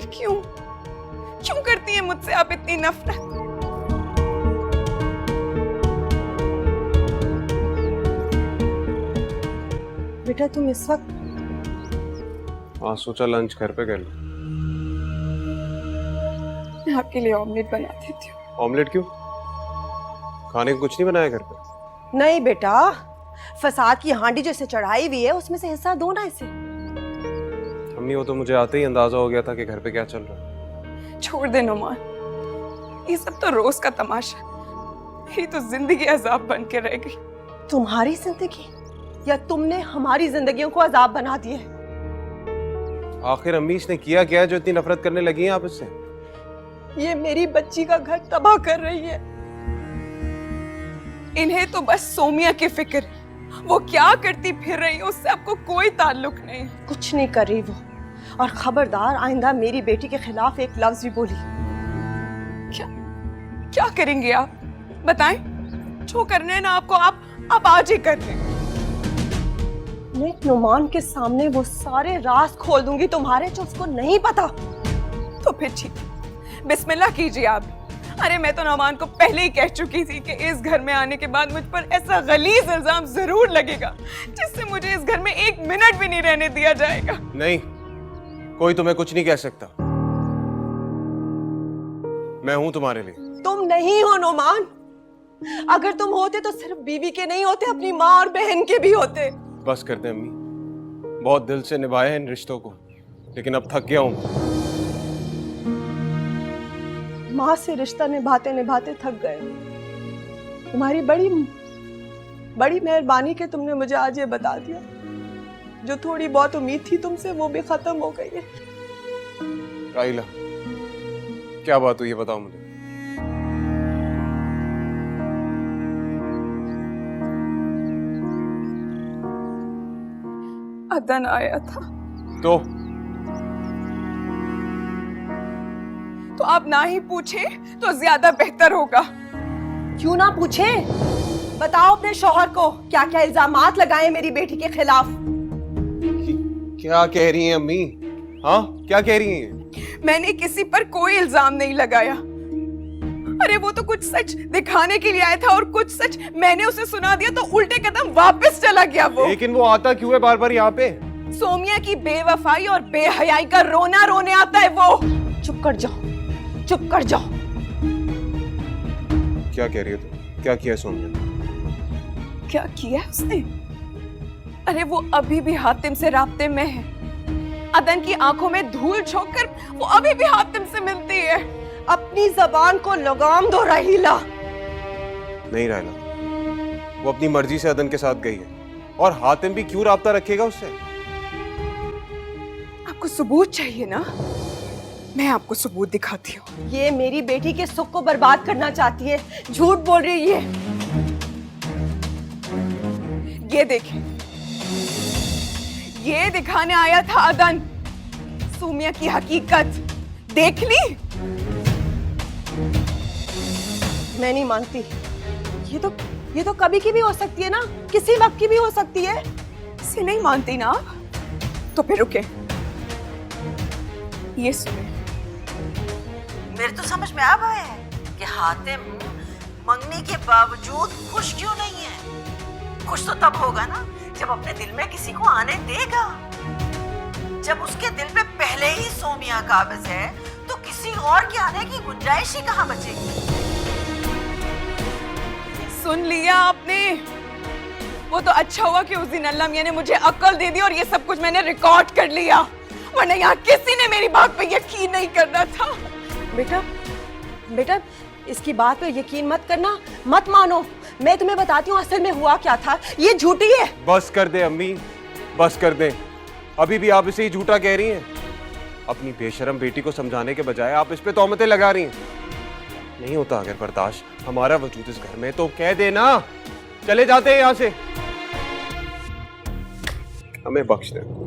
क्यों क्यों करती है मुझसे आप इतनी नफरत? बेटा तुम इस वक्त? हाँ, सोचा लंच घर पे कर लो। मैं आपके लिए ऑमलेट बना देती हूँ। ऑमलेट क्यों? खाने को कुछ नहीं बनाया घर पे? नहीं बेटा, फसाद की हांडी जैसे चढ़ाई हुई है उसमें से हिस्सा दो ना इसे। अम्मी, वो तो मुझे आते ही अंदाजा हो गया था कि घर पे क्या चल रहा है। छोड़ दे नुमान, ये सब तो रोज का तमाशा। मेरी तो जिंदगी अजाब बन के रह गई। तुम्हारी जिंदगी या तुमने हमारी जिंदगियों को अजाब बना दिया है? आखिर अम्मी इसने किया क्या है जो इतनी नफरत करने लगी हैं आप इससे? ये मेरी बच्ची का घर तबाह कर रही है। इन्हें तो बस सोमिया की फिक्र है। वो क्या करती फिर रही है उससे आपको कोई ताल्लुक नहीं। कुछ नहीं कर रही वो, और खबरदार आइंदा मेरी बेटी के खिलाफ एक लफ्ज भी बोली। क्या क्या करेंगे आप? बताएं। जो करना है ना आपको, आप आज ही कर लें। मैं नुमान के सामने वो सारे राज खोल दूंगी तुम्हारे जो उसको नहीं पता। तो फिर ठीक, बिस्मिल्लाह कीजिए आप। अरे मैं तो नुमान को पहले ही कह चुकी थी कि इस घर में आने के बाद मुझ पर ऐसा गलीज इल्जाम जरूर लगेगा जिससे मुझे इस घर में एक मिनट भी नहीं रहने दिया जाएगा। नहीं, कोई तुम्हें कुछ नहीं कह सकता। मैं हूं तुम्हारे लिए। तुम नहीं हो नुमान। अगर तुम होते तो सिर्फ बीवी के नहीं होते, अपनी माँ और बहन के भी होते। बस कर दे अम्मी, बहुत दिल से निभाए हैं इन रिश्तों को, लेकिन अब थक गया हूं। माँ से रिश्ता निभाते निभाते थक गए। तुम्हारी बड़ी बड़ी मेहरबानी कि तुमने मुझे आज ये बता दिया। जो थोड़ी बहुत उम्मीद थी तुमसे वो भी खत्म हो गई है। राइला, क्या बात हुई है बताओ मुझे। अदन आया था तो आप ना ही पूछे तो ज्यादा बेहतर होगा। क्यों ना पूछे? बताओ अपने शौहर को क्या क्या इल्जामात लगाए मेरी बेटी के खिलाफ। क्या कह रही हैं अम्मी? हाँ, क्या कह रही हैं? मैंने किसी पर कोई इल्जाम नहीं लगाया। अरे वो तो कुछ सच दिखाने के लिए आया था और कुछ सच मैंने उसे सुना दिया तो उल्टे कदम वापस चला गया वो। लेकिन वो आता क्यों है बार बार यहाँ पे? सोमिया की बेवफाई और बेहयाई का रोना रोने आता है वो। चुप कर जाओ, चुप कर जाओ। क्या कह रही हो तुम? क्या किया सोनिया ने? क्या किया है उसने? अरे वो अभी भी हातिम से राब्ते में है। अदन की आंखों में धूल झोंक कर वो अभी भी हातिम से मिलती है। अपनी जबान को लगाम दो राहिला। नहीं राहिला, वो अपनी मर्जी से अदन के साथ गई है, और हातिम भी क्यों राब्ता रखेगा उससे? आपको सबूत चाहिए ना? मैं आपको सबूत दिखाती हूँ। ये मेरी बेटी के सुख को बर्बाद करना चाहती है, झूठ बोल रही है। ये देखें, ये दिखाने आया था अदन। सोमिया की हकीकत देख ली? मैं नहीं मानती। ये तो कभी की भी हो सकती है ना, किसी वक्त की भी हो सकती है। इसे नहीं मानती ना आप? तो फिर रुके, ये सुने। मेरे तो समझ में आ पाया है कि हातिम मंगने के बावजूद खुश क्यों नहीं है। खुश तो तब होगा ना जब अपने दिल में किसी को आने देगा। जब उसके दिल पे पहले ही सोमिया काबिज है तो किसी और के आने की गुंजाइश ही कहाँ बचेगी। सुन लिया आपने? वो तो अच्छा हुआ कि उस दिन अल्लाह मियां ने मुझे अक्ल दे दी और ये सब कुछ मैंने रिकॉर्ड कर लिया, वरना यहाँ किसी ने मेरी बात पे यकीन नहीं करना था। बेटा इसकी बात पे यकीन मत करना, मत मानो। मैं तुम्हें बताती हूँ असल में हुआ क्या था। ये झूठी है। बस कर दे अम्मी, बस कर दे। अभी भी आप इसे ही झूठा कह रही हैं। अपनी बेशरम बेटी को समझाने के बजाय आप इस पे तोहमतें लगा रही हैं। नहीं होता अगर बर्दाश्त हमारा वजूद इस घर में तो कह देना, चले जाते हैं यहाँ से, हमें बख्श दे।